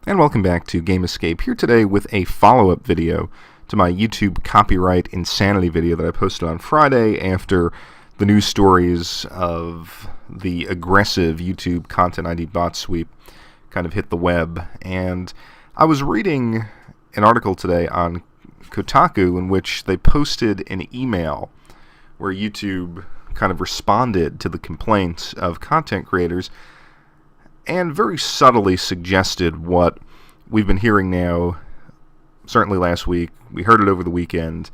And welcome back to Game Escape, here today with a follow-up video to my YouTube copyright insanity video that I posted on Friday after the news stories of the aggressive YouTube Content ID bot sweep kind of hit the web. And I was reading an article today on Kotaku in which they posted an email where YouTube kind of responded to the complaints of content creators and very subtly suggested what we've been hearing now, certainly last week, we heard it over the weekend,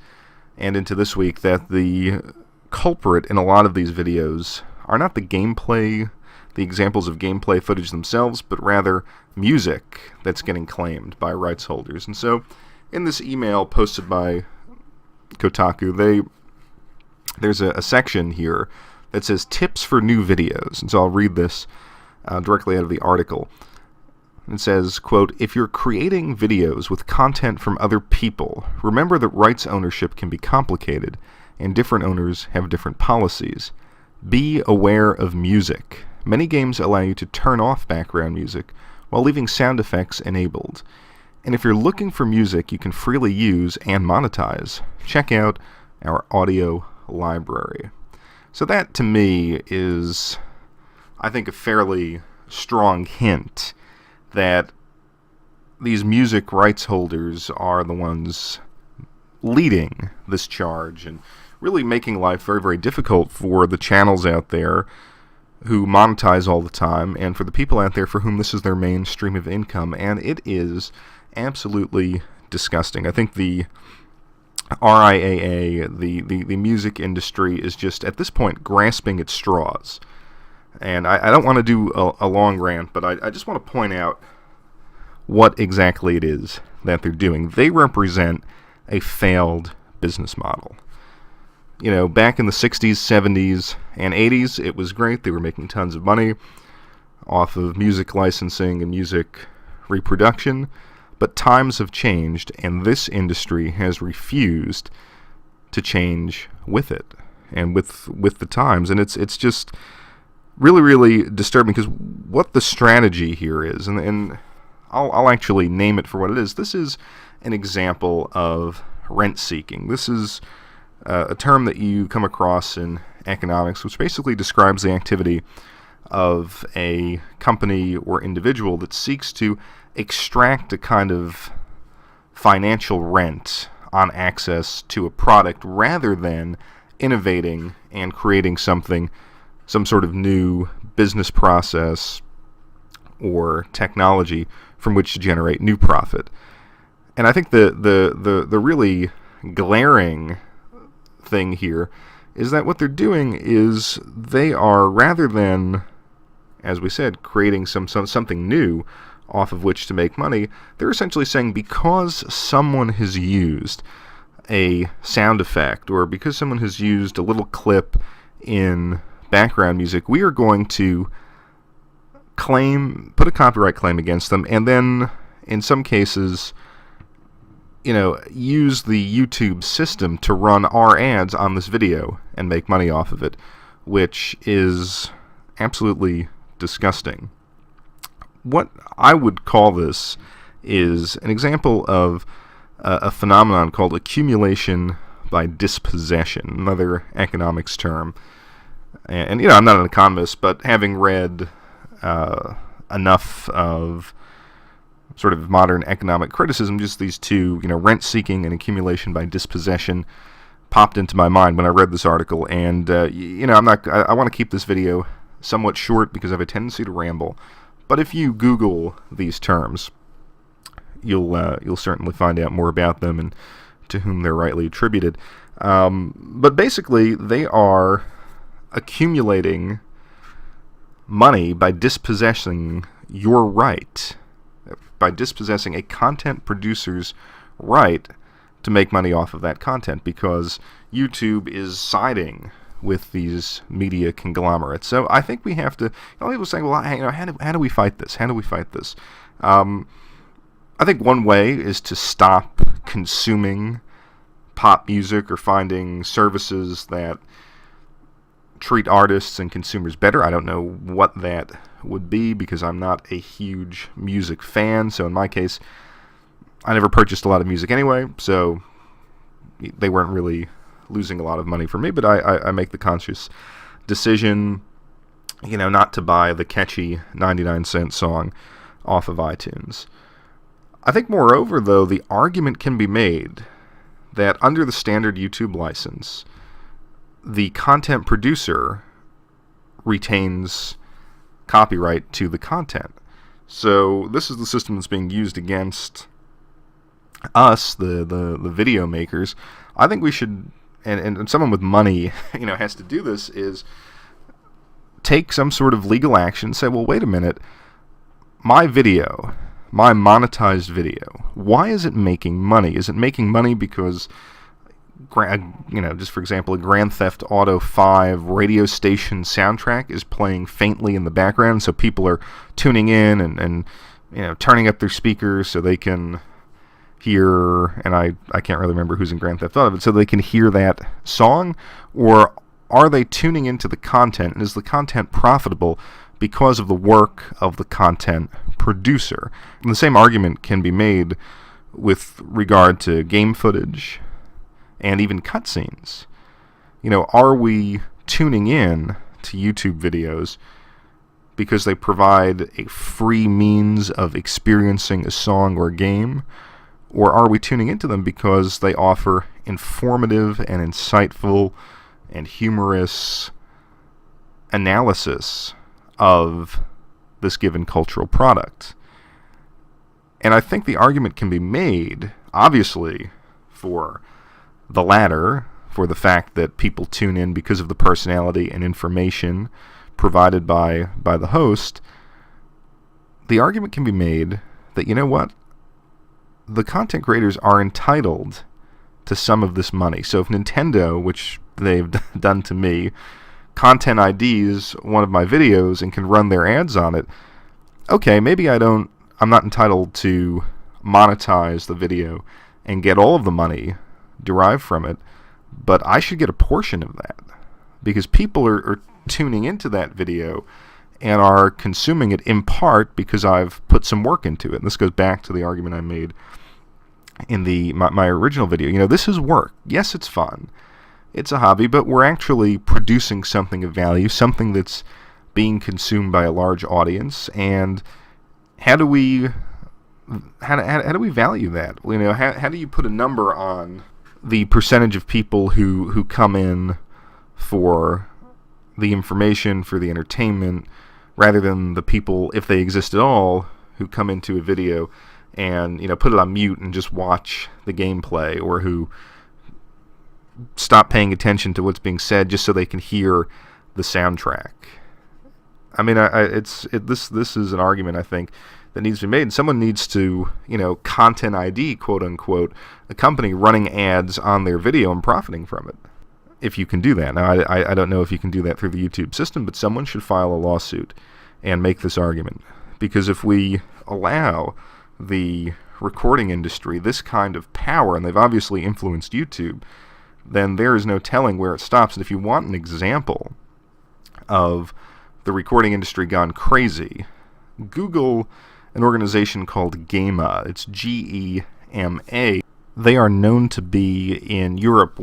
and into this week, that the culprit in a lot of these videos are not the gameplay, the examples of gameplay footage themselves, but rather music that's getting claimed by rights holders. And so, in this email posted by Kotaku, there's a section here that says tips for new videos, and so I'll read this directly out of the article. It says, quote, "If you're creating videos with content from other people, remember that rights ownership can be complicated, and different owners have different policies. Be aware of music. Many games allow you to turn off background music while leaving sound effects enabled. And if you're looking for music you can freely use and monetize, check out our audio library." So that, to me, is, I think, a fairly strong hint that these music rights holders are the ones leading this charge and really making life very, very difficult for the channels out there who monetize all the time and for the people out there for whom this is their main stream of income. And it is absolutely disgusting. I think the RIAA, the music industry, is just at this point grasping at straws. And I don't want to do a long rant, but I just want to point out what exactly it is that they're doing. They represent a failed business model. You know, back in the 60s, 70s, and 80s, it was great. They were making tons of money off of music licensing and music reproduction. But times have changed, and this industry has refused to change with it and with the times. And it's just really, really disturbing, because what the strategy here is, and I'll actually name it for what it is. This is an example of rent-seeking. This is a term that you come across in economics, which basically describes the activity of a company or individual that seeks to extract a kind of financial rent on access to a product rather than innovating and creating something, some sort of new business process or technology from which to generate new profit. And I think the really glaring thing here is that what they're doing is they are, rather than, as we said, creating something new off of which to make money, they're essentially saying, because someone has used a sound effect or because someone has used a little clip in background music, we are going to put a copyright claim against them, and then in some cases, use the YouTube system to run our ads on this video and make money off of it, which is absolutely disgusting. What I would call this is an example of a phenomenon called accumulation by dispossession, another economics term. And I'm not an economist, but having read enough of sort of modern economic criticism, just these two, rent-seeking and accumulation by dispossession, popped into my mind when I read this article. And I want to keep this video somewhat short because I have a tendency to ramble. But if you Google these terms, you'll certainly find out more about them and to whom they're rightly attributed. But basically, they are accumulating money by dispossessing your right, by dispossessing a content producer's right to make money off of that content, because YouTube is siding with these media conglomerates. So I think we have to, people saying, well, how do we fight this? How do we fight this? I think one way is to stop consuming pop music or finding services that treat artists and consumers better. I don't know what that would be because I'm not a huge music fan. So in my case, I never purchased a lot of music anyway, so they weren't really losing a lot of money for me. But I make the conscious decision, not to buy the catchy 99-cent song off of iTunes. I think, moreover, though, the argument can be made that under the standard YouTube license, the content producer retains copyright to the content. So this is the system that's being used against us, the video makers. I think we should, and someone with money, has to do this, is take some sort of legal action, say, well, wait a minute, my video, my monetized video, why is it making money? Is it making money because, just for example, a Grand Theft Auto 5 radio station soundtrack is playing faintly in the background, so people are tuning in and turning up their speakers so they can hear, and I can't really remember who's in Grand Theft Auto, but so they can hear that song? Or are they tuning into the content, and is the content profitable because of the work of the content producer? And the same argument can be made with regard to game footage and even cutscenes. Are we tuning in to YouTube videos because they provide a free means of experiencing a song or a game? Or are we tuning into them because they offer informative and insightful and humorous analysis of this given cultural product? And I think the argument can be made, obviously, for the latter, for the fact that people tune in because of the personality and information provided by the host. The argument can be made that, what? The content creators are entitled to some of this money. So if Nintendo, which they've done to me, Content IDs one of my videos and can run their ads on it, okay, maybe I'm not entitled to monetize the video and get all of the money derived from it, but I should get a portion of that because people are tuning into that video and are consuming it in part because I've put some work into it. And this goes back to the argument I made in my original video. This is work. Yes, it's fun. It's a hobby, but we're actually producing something of value, something that's being consumed by a large audience. And how do we value that? How do you put a number on the percentage of people who come in for the information, for the entertainment, rather than the people, if they exist at all, who come into a video and put it on mute and just watch the gameplay, or who stop paying attention to what's being said just so they can hear the soundtrack? I mean, this is an argument I think that needs to be made, and someone needs to, content ID, quote unquote, a company running ads on their video and profiting from it. If you can do that. Now, I don't know if you can do that through the YouTube system, but someone should file a lawsuit and make this argument. Because if we allow the recording industry this kind of power, and they've obviously influenced YouTube, then there is no telling where it stops. And if you want an example of the recording industry gone crazy, Google an organization called GEMA. It's GEMA. They are known to be, in Europe,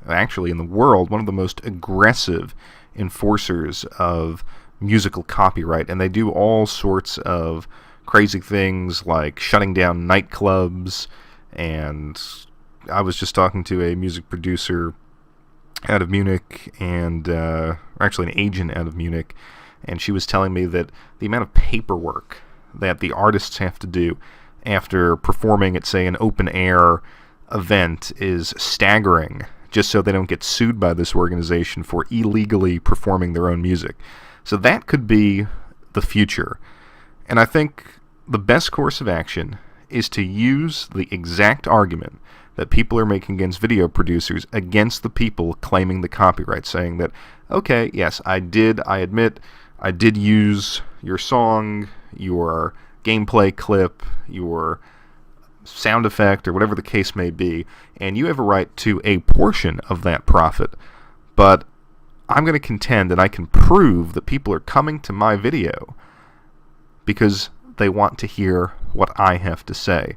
actually in the world, one of the most aggressive enforcers of musical copyright, and they do all sorts of crazy things like shutting down nightclubs. And I was just talking to a music producer out of Munich, and actually an agent out of Munich, and she was telling me that the amount of paperwork that the artists have to do after performing at, say, an open-air event is staggering, just so they don't get sued by this organization for illegally performing their own music. So that could be the future. And I think the best course of action is to use the exact argument that people are making against video producers against the people claiming the copyright, saying that, okay, yes, I admit I did use your song, your gameplay clip, your sound effect, or whatever the case may be, and you have a right to a portion of that profit, but I'm going to contend that I can prove that people are coming to my video because they want to hear what I have to say.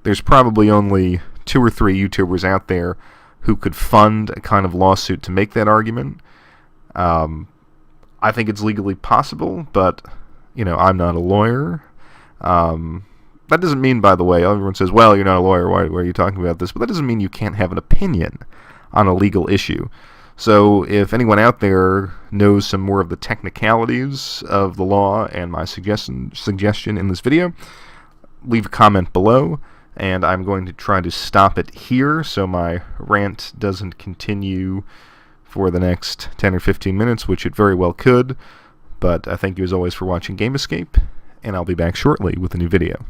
There's probably only 2 or 3 YouTubers out there who could fund a kind of lawsuit to make that argument. I think it's legally possible, but, I'm not a lawyer. That doesn't mean, by the way, everyone says, well, you're not a lawyer, why are you talking about this? But that doesn't mean you can't have an opinion on a legal issue. So if anyone out there knows some more of the technicalities of the law and my suggestion in this video, leave a comment below, and I'm going to try to stop it here so my rant doesn't continue for the next 10 or 15 minutes, which it very well could. But I thank you as always for watching Game Escape, and I'll be back shortly with a new video.